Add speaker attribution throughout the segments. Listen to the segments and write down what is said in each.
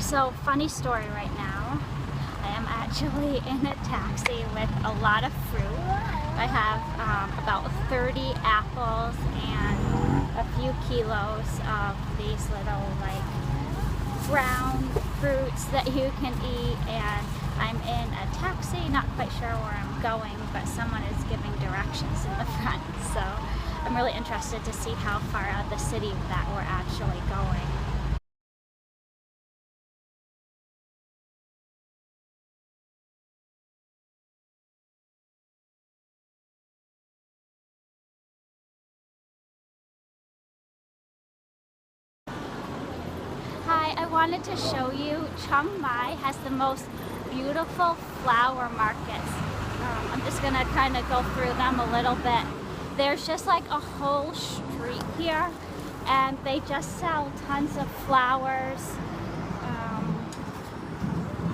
Speaker 1: So, funny story right now. I am actually in a taxi with a lot of fruit. I have about 30 apples and a few kilos of these little like brown fruits that you can eat, and I'm in a taxi, not quite sure where I'm going, but someone is giving directions in the front, so I'm really interested to see how far out of the city that we're actually going. Hi, I wanted to show you Chiang Mai has the most beautiful flower markets. I'm just gonna kind of go through them a little bit. There's just like a whole street here, and they just sell tons of flowers.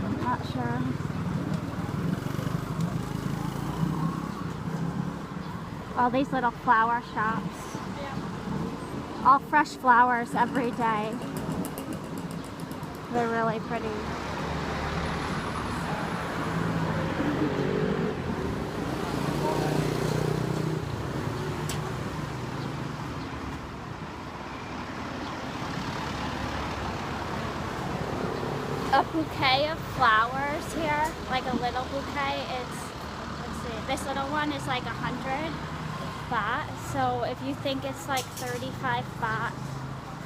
Speaker 1: I'm not sure. All these little flower shops. All fresh flowers every day. They're really pretty. A bouquet of flowers here, like a little bouquet, let's see, this little one is like 100 baht. So if you think it's like 35 baht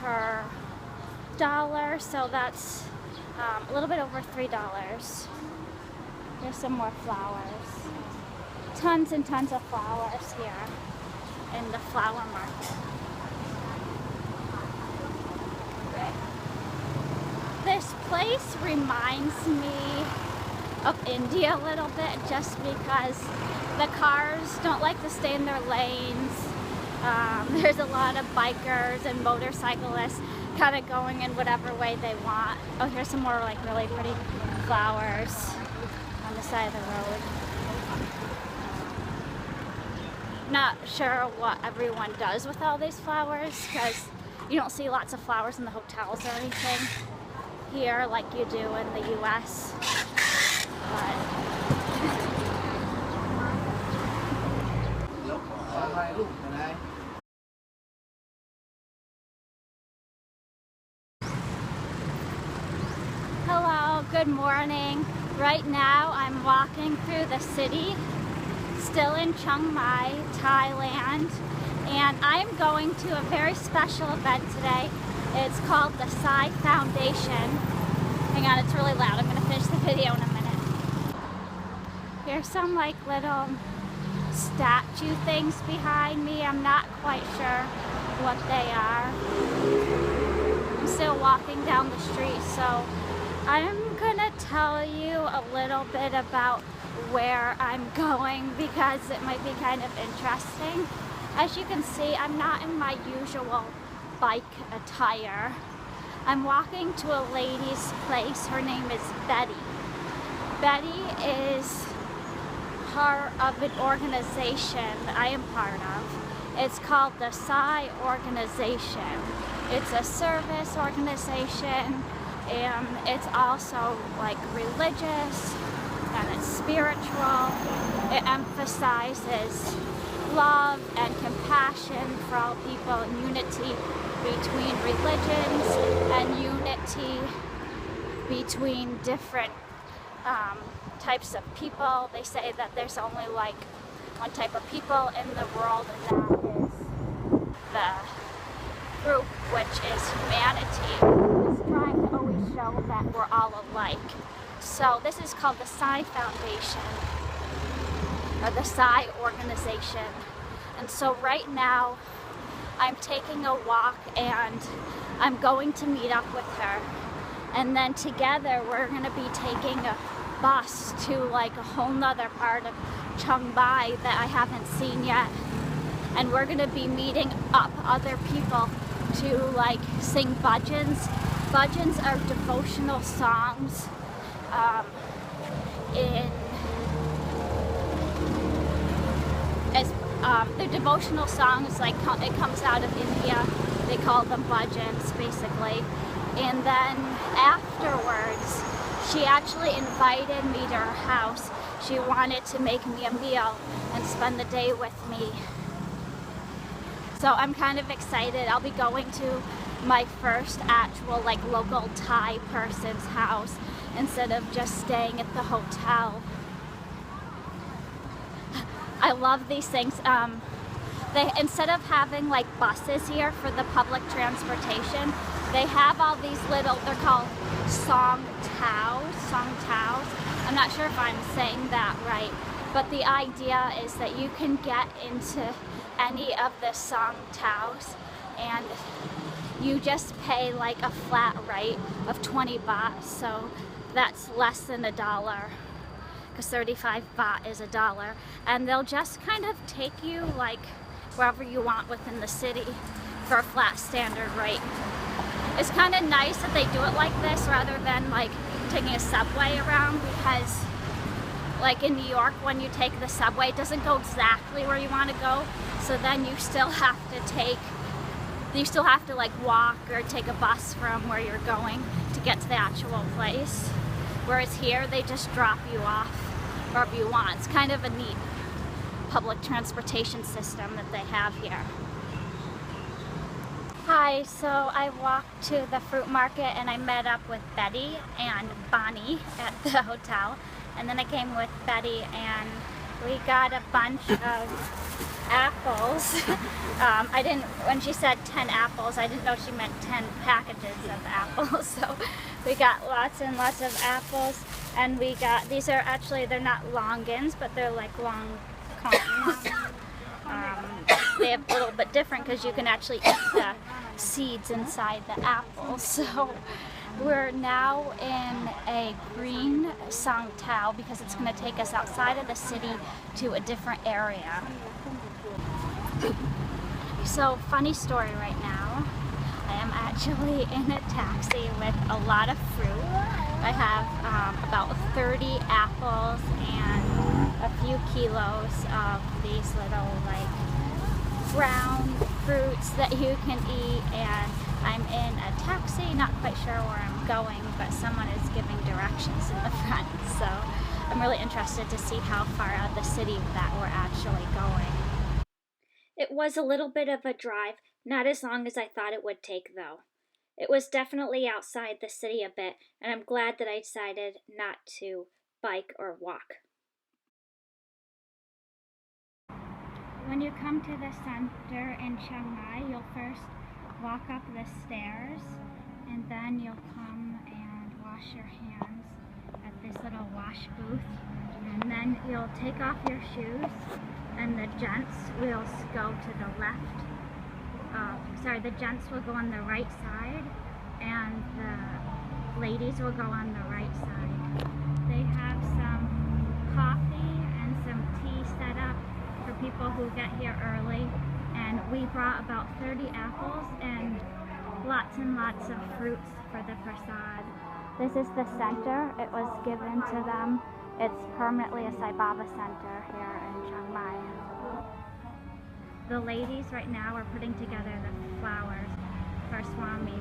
Speaker 1: per dollar, so that's a little bit over $3. There's some more flowers. Tons and tons of flowers here in the flower market. This place reminds me of India a little bit, just because the cars don't like to stay in their lanes. There's a lot of bikers and motorcyclists kind of going in whatever way they want. Oh, here's some more like really pretty flowers on the side of the road. Not sure what everyone does with all these flowers, because you don't see lots of flowers in the hotels or anything here like you do in the US. Hello, good morning. Right now I'm walking through the city, still in Chiang Mai, Thailand, and I'm going to a very special event today. It's called the Psy Foundation. Hang on, it's really loud. I'm going to finish the video in a minute. Here's some like little statue things behind me. I'm not quite sure what they are. I'm still walking down the street, so I'm gonna tell you a little bit about where I'm going because it might be kind of interesting. As you can see, I'm not in my usual bike attire. I'm walking to a lady's place. Her name is Betty. Betty is part of an organization that I am part of. It's called the Psy organization. It's a service organization, and it's also like religious and it's spiritual. It emphasizes love and compassion for all people, and unity between religions and unity between different types of people. They say that there's only like one type of people in the world, and that is the group, which is humanity. It's trying to always show that we're all alike. So this is called the Psy Foundation, or the Psy organization. And so right now I'm taking a walk and I'm going to meet up with her, and then together we're going to be taking a bus to like a whole nother part of Chiang Mai that I haven't seen yet, and we're going to be meeting up other people to like sing bhajans. Bhajans are devotional songs they're devotional songs, like it comes out of India. They call them bhajans basically, And then afterwards, she actually invited me to her house. She wanted to make me a meal and spend the day with me. So I'm kind of excited. I'll be going to my first actual local Thai person's house instead of just staying at the hotel. I love these things. Instead of having buses here for the public transportation, they have all these little, they're called song taos. I'm not sure if I'm saying that right, but the idea is that you can get into any of the song taos and you just pay a flat rate of 20 baht, so that's less than $1, because 35 baht is $1, and they'll just kind of take you wherever you want within the city for a flat standard rate. It's kind of nice that they do it like this rather than taking a subway around, because in New York, when you take the subway, it doesn't go exactly where you want to go, so then you still have to walk or take a bus from where you're going to get to the actual place. Whereas here, they just drop you off wherever you want. It's kind of a neat public transportation system that they have here. Hi, so I walked to the fruit market and I met up with Betty and Bonnie at the hotel. And then I came with Betty and we got a bunch of apples. When she said 10 apples, I didn't know she meant 10 packages of apples. So we got lots and lots of apples, and we got, these are actually, they're not longans, but they're long cones. They're a little bit different because you can actually eat the seeds inside the apples. So we're now in a green song tao because it's going to take us outside of the city to a different area. So, funny story right now. I am actually in a taxi with a lot of fruit. I have about 30 apples and a few kilos of these little brown fruits that you can eat, and I'm in a taxi, not quite sure where I'm going, but someone is giving directions in the front, so I'm really interested to see how far out of the city that we're actually going. It was a little bit of a drive, not as long as I thought it would take though. It was definitely outside the city a bit, and I'm glad that I decided not to bike or walk. When you come to the center in Chiang Mai, you'll first walk up the stairs, and then you'll come and wash your hands at this little wash booth, and then you'll take off your shoes, and the gents will go to the left. The gents will go on the right side, and the ladies will go on the right side. They have some coffee and some tea set up for people who get here early, and we brought about 30 apples and lots of fruits for the prasad. This is the center. It was given to them. It's permanently a Sai Baba center here in Chiang Mai. The ladies right now are putting together the flowers for Swami's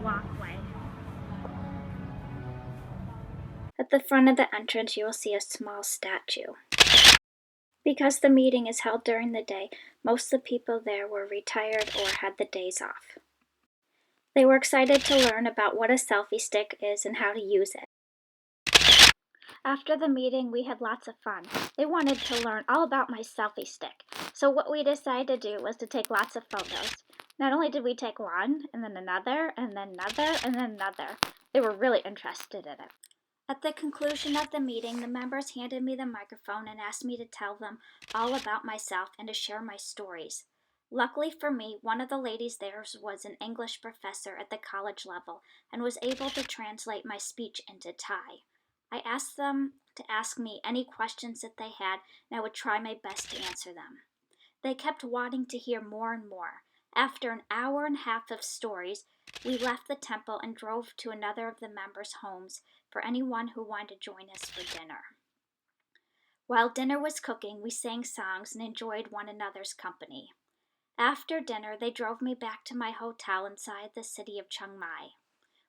Speaker 1: walkway. At the front of the entrance, you will see a small statue. Because the meeting is held during the day, most of the people there were retired or had the days off. They were excited to learn about what a selfie stick is and how to use it. After the meeting, we had lots of fun. They wanted to learn all about my selfie stick. So what we decided to do was to take lots of photos. Not only did we take one, and then another, and then another, and then another. They were really interested in it. At the conclusion of the meeting, the members handed me the microphone and asked me to tell them all about myself and to share my stories. Luckily for me, one of the ladies there was an English professor at the college level and was able to translate my speech into Thai. I asked them to ask me any questions that they had, and I would try my best to answer them. They kept wanting to hear more and more. After an hour and a half of stories, we left the temple and drove to another of the members' homes for anyone who wanted to join us for dinner. While dinner was cooking, we sang songs and enjoyed one another's company. After dinner, they drove me back to my hotel inside the city of Chiang Mai.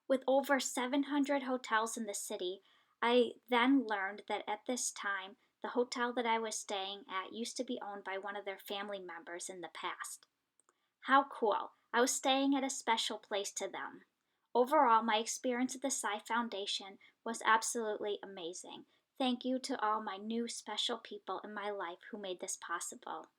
Speaker 1: With over 700 hotels in the city, I then learned that at this time, the hotel that I was staying at used to be owned by one of their family members in the past. How cool! I was staying at a special place to them. Overall, my experience at the Psi Foundation was absolutely amazing. Thank you to all my new special people in my life who made this possible.